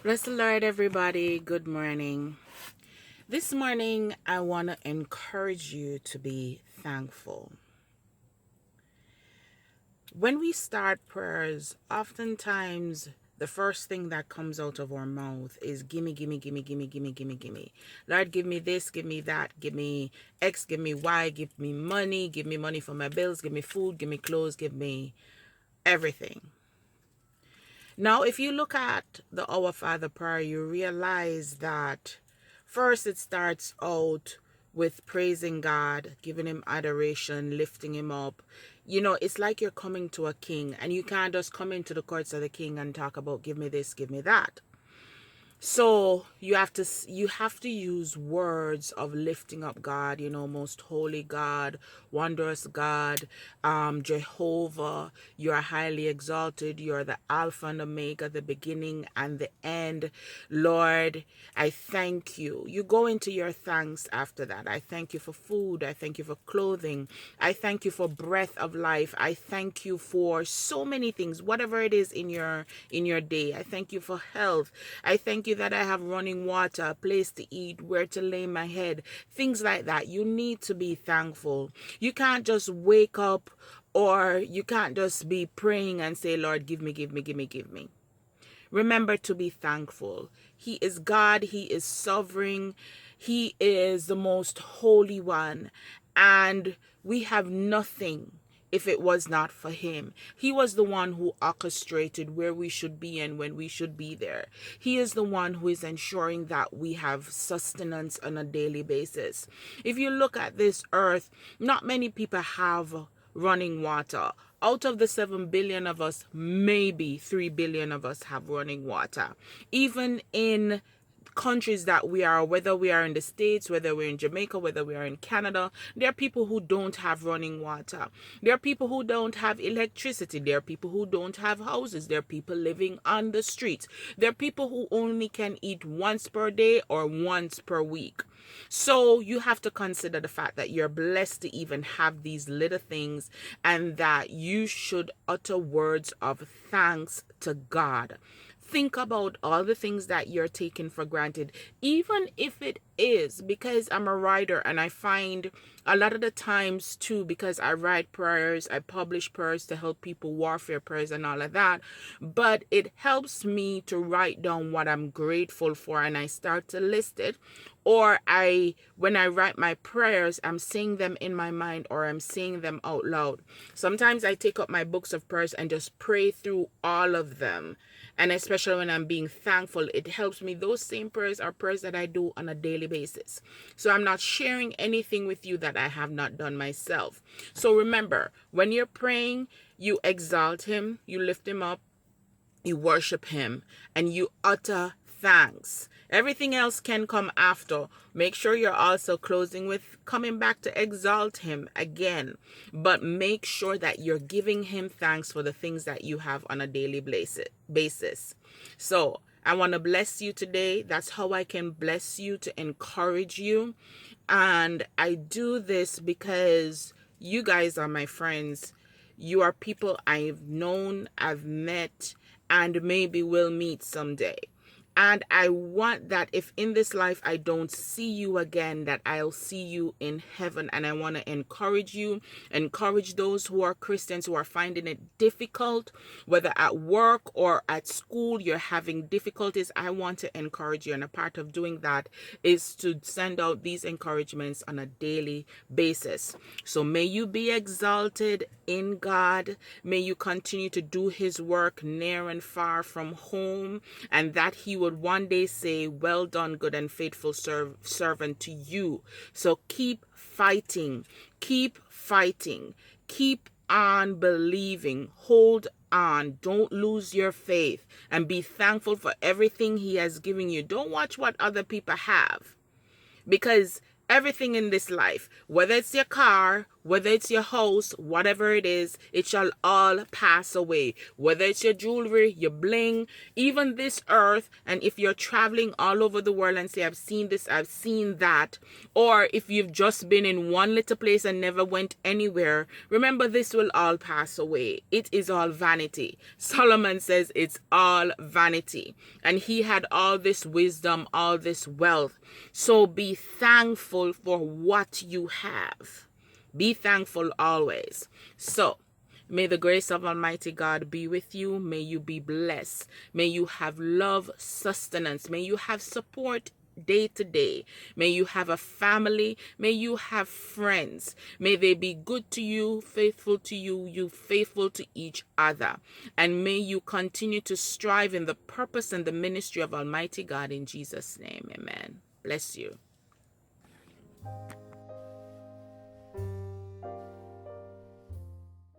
Bless the Lord, everybody. Good morning. This morning, I want to encourage you to be thankful. When we start prayers, oftentimes the first thing that comes out of our mouth is gimme, gimme, gimme, gimme, gimme, gimme, gimme. Lord, give me this, give me that, give me X, give me Y, give me money for my bills, give me food, give me clothes, give me everything. Now, if you look at the Our Father prayer, you realize that first it starts out with praising God, giving him adoration, lifting him up. You know, it's like you're coming to a king, and you can't just come into the courts of the king and talk about give me this, give me that. So you have to use words of lifting up God, most holy God, wondrous God, Jehovah. You are highly exalted. You are the Alpha and Omega, the beginning and the end. Lord, I thank you. You go into your thanks after that. I thank you for food. I thank you for clothing. I thank you for breath of life. I thank you for so many things, whatever it is in your day. I thank you for health. I thank you that I have running water, a place to eat, where to lay my head, things like that. You need to be thankful. You can't just wake up, or you can't just be praying and say, Lord, give me, give me, give me, give me. Remember to be thankful. He is God. He is sovereign. He is the most holy one. And we have nothing if it was not for him. He was the one who orchestrated where we should be and when we should be there. He is the one who is ensuring that we have sustenance on a daily basis. If you look at this earth, not many people have running water. Out of the 7 billion of us, maybe 3 billion of us have running water. Even in countries that we are, whether we are in the States, whether we're in Jamaica, whether we are in Canada, there are people who don't have running water. There are people who don't have electricity. There are people who don't have houses. There are people living on the streets. There are people who only can eat once per day or once per week. So you have to consider the fact that you're blessed to even have these little things, and that you should utter words of thanks to God. Think about all the things that you're taking for granted, even if it is, because I'm a writer and I find a lot of the times too, because I write prayers, I publish prayers to help people, warfare prayers and all of that, but it helps me to write down what I'm grateful for, and I start to list it. Or when I write my prayers, I'm saying them in my mind, or I'm saying them out loud. Sometimes I take up my books of prayers and just pray through all of them. And especially when I'm being thankful, it helps me. Those same prayers are prayers that I do on a daily basis. So I'm not sharing anything with you that I have not done myself. So remember, when you're praying, you exalt him, you lift him up, you worship him, and you utter thanks. Everything else can come after. Make sure you're also closing with coming back to exalt him again. But make sure that you're giving him thanks for the things that you have on a daily basis. So I want to bless you today. That's how I can bless you, to encourage you. And I do this because you guys are my friends. You are people I've known, I've met, and maybe will meet someday. And I want that if in this life I don't see you again, that I'll see you in heaven. And I want to encourage you, encourage those who are Christians who are finding it difficult, whether at work or at school, you're having difficulties. I want to encourage you. And a part of doing that is to send out these encouragements on a daily basis. So may you be exalted in God. May you continue to do his work near and far from home, and that he would one day say, well done, good and faithful servant to you. So keep fighting, keep on believing, hold on, don't lose your faith, and be thankful for everything he has given you. Don't watch what other people have, because everything in this life, whether it's your car, whether it's your house, whatever it is, it shall all pass away. Whether it's your jewelry, your bling, even this earth, and if you're traveling all over the world and say, I've seen this, I've seen that, or if you've just been in one little place and never went anywhere, remember this will all pass away. It is all vanity. Solomon says it's all vanity. And he had all this wisdom, all this wealth. So be thankful for what you have. Be thankful always. So, may the grace of Almighty God be with you. May you be blessed. May you have love, sustenance. May you have support day to day. May you have a family. May you have friends. May they be good to you, faithful to you, you faithful to each other. And may you continue to strive in the purpose and the ministry of Almighty God in Jesus' name. Amen. Bless you.